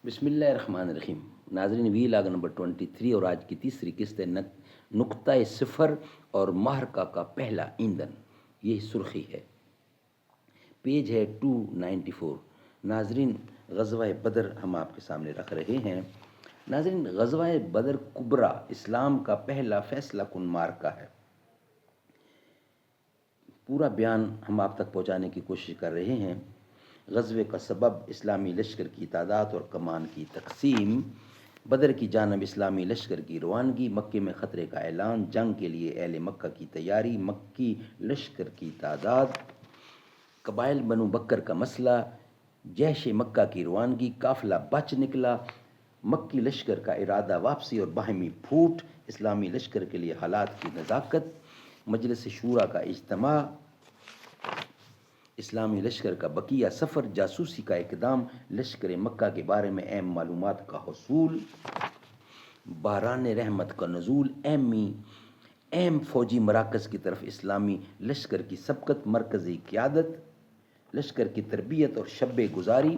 बिस्मिल्लाहिर्रहमानिर्रहीम। नाज़रीन, वी लाग नंबर 23 और आज की तीसरी किस्त है नुक्ता सिफर और महरका का पहला ईंधन। ये सुर्खी है, पेज है 294। नाज़रीन, ग़ज़वा बदर हम आपके सामने रख रहे हैं। नाज़रीन, ग़ज़वा बदर कुबरा इस्लाम का पहला फैसला कुन मार्का है। पूरा बयान हम आप तक पहुँचाने की कोशिश कर रहे हैं। ग़ज़वे का सबब इस्लामी लश्कर की तादाद और कमान की तकसीम, बदर की जानब इस्लामी लश्कर की रवानगी, मक्के में ख़तरे का ऐलान, जंग के लिए अहले मक्का की तैयारी, मक्की लश्कर की तादाद, कबाइल बनु बकर का मसला, जैश मक्का की रवानगी, काफ़िला बच निकला, मक्की लश्कर का इरादा वापसी और बाहमी फूट, इस्लामी लश्कर के लिए हालात की नज़ाकत, मजलिस शूरा का इज्तिमा, इस्लामी लश्कर का बकिया सफ़र, जासूसी का इक़दाम, लश्कर मक्का के बारे में अहम मालूमात का हसूल, बारान रहमत का नज़ूल, अहम फ़ौजी मराकज़ की तरफ इस्लामी लश्कर की सबकत, मरकज़ी क़यादत, लश्कर की तरबियत और शब गुजारी,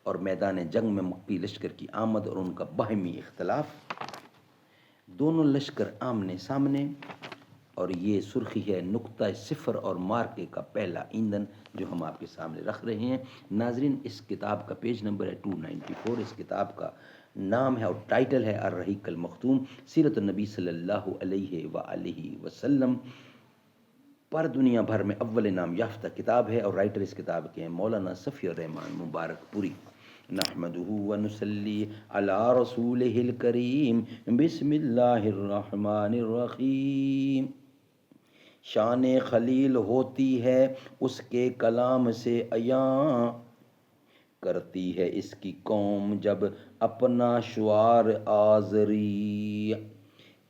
और मैदान जंग में मक्की लश्कर की आमद और उनका बाहमी इख्तलाफ, दोनों लश्कर आमने सामने। और ये सुर्खी है नुक्ता सिफर और मार्के का पहला ईंधन जो हम आपके सामने रख रहे हैं। नाजरीन, इस किताब का पेज नंबर है 294। इस किताब का नाम है और टाइटल है अर्रहीक अल मख्तूम, सीरत नबी सल्लल्लाहु अलैहि वसल्लम। पर दुनिया भर में अव्वल नाम याफ्ता किताब है और राइटर इस किताब के हैं मौलाना सफ़ी रहमान मुबारकपुरी। नहमदुहु व नुसल्ली अला रसूलिहिल करीम, बिस्मिल्लाहिर रहमानिर रहीम। शान खलील होती है उसके कलाम से अयां, करती है इसकी कौम जब अपना शुआर आज़री।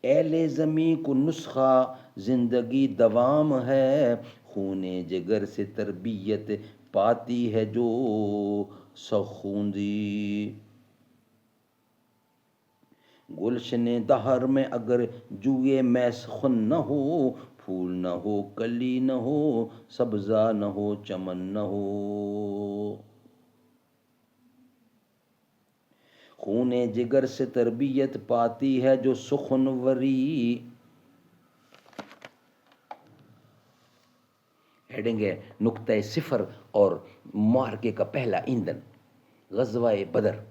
एले ज़मी को नुस्खा ज़िंदगी दवाम है, खूने जिगर से तरबियत पाती है जो सखूंदी। गुलशने दहर में अगर जुए मैस खुन न हो, फूल न हो कली न हो, सब्ज़ा न हो चमन न हो। खूने जिगर से तरबियत पाती है जो सुखनवरी। हेडिंग है नुक्ता सिफर और मार्के का पहला ईंधन, ग़ज़वा बदर।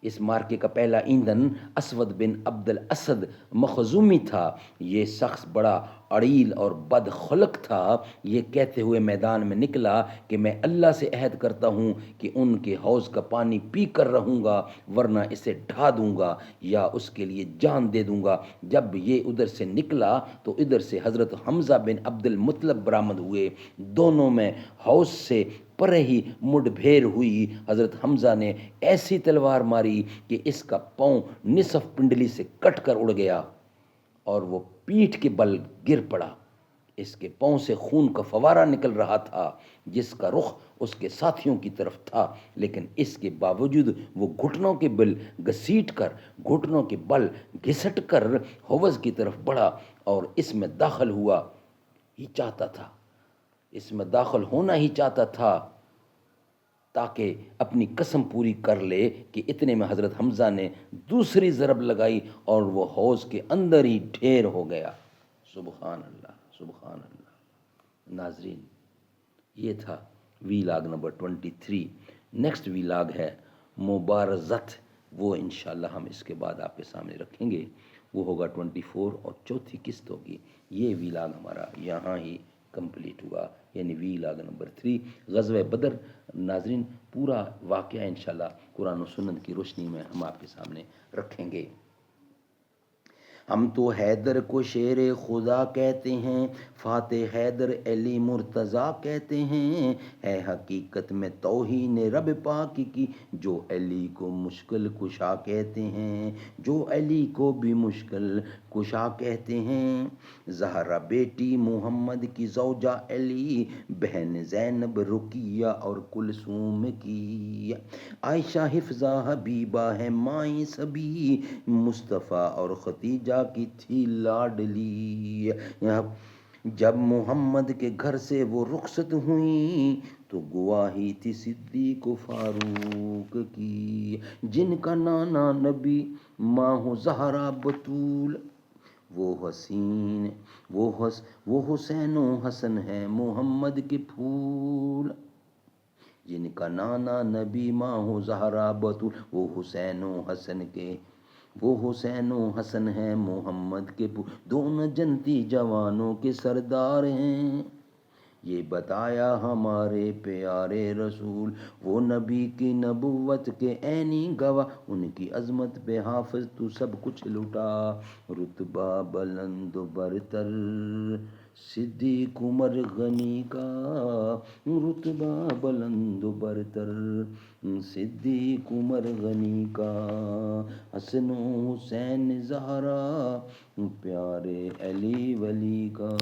इस मार्के का पहला ईंधन असवद बिन अब्दुल असद मखजूमी था। ये शख्स बड़ा अड़ील और बदखलक था। ये कहते हुए मैदान में निकला कि मैं अल्लाह से अहद करता हूँ कि उनके हौज़ का पानी पी कर रहूँगा, वरना इसे ढा दूँगा या उसके लिए जान दे दूँगा। जब ये उधर से निकला तो इधर से हज़रत हमज़ा बिन अब्दुल मुत्तलब बरामद हुए। दोनों में हौज़ से पर ही मुठभेड़ हुई। हज़रत हमज़ा ने ऐसी तलवार मारी कि इसका पाँव निसफ पिंडली से कट कर उड़ गया और वो पीठ के बल गिर पड़ा। इसके पाँव से खून का फवारा निकल रहा था जिसका रुख उसके साथियों की तरफ था, लेकिन इसके बावजूद वो घुटनों के बल घसीट कर, घुटनों के बल घिसट कर हौज़ की तरफ बढ़ा और इसमें दाखिल हुआ ही चाहता था, इसमें दाखिल होना ही चाहता था ताकि अपनी कसम पूरी कर ले कि इतने में हज़रत हमज़ा ने दूसरी ज़रब लगाई और वो हौज़ के अंदर ही ढेर हो गया। सुबहान अल्लाह, सुबहान अल्लाह। नाजरीन, ये था वीलाग नंबर 23। नेक्स्ट वीलाग है मुबारज़त, वो इंशाल्लाह हम इसके बाद आपके सामने रखेंगे। वो होगा 24 और चौथी किस्त होगी। ये वीलाग हमारा यहाँ ही कंप्लीट हुआ, यानी वीलाग नंबर 3 ग़ज़वा बदर। नाजरीन, पूरा वाक़या इंशाल्लाह कुरान और सुन्नत की रोशनी में हम आपके सामने रखेंगे। हम तो हैदर को शेर खुदा कहते हैं, फ़ातिह हैदर अली मुर्तज़ा कहते हैं। है हकीकत में तौहीन रब पाक की जो अली को मुश्किल कुशा कहते हैं, जो अली को भी मुश्किल कुशा कहते हैं। ज़हरा बेटी मोहम्मद की ज़ौजा अली, बहन ज़ैनब रुकिया और कुलसूम की। आयशा हिफ्ज़ा हबीबा है माई सभी, मुस्तफ़ा और खतीजा की थी लाडली। जब मोहम्मद के घर से वो रुखसत हुई, تو گواہی تھی صدیق و فاروق کی، جن کا نانا نبی ماں زہرا بطول، وہ حسین وہ حسین و حسن ہے محمد کے پھول، جن کا نانا نبی ماں زہرا بطول، وہ حسین و حسن کے، وہ حسین و حسن ہے محمد کے پھول، دونوں جنتی جوانوں کے سردار ہیں، یہ بتایا ہمارے پیارے رسول، وہ نبی کی نبوت کے عینی گواہ، ان کی عظمت پہ حافظ تو سب کچھ لٹا، رتبہ بلند و برتر صدیق عمر غنی کا، رتبہ بلند و برتر صدیق عمر غنی کا، حسن و حسین زہرا پیارے علی ولی کا۔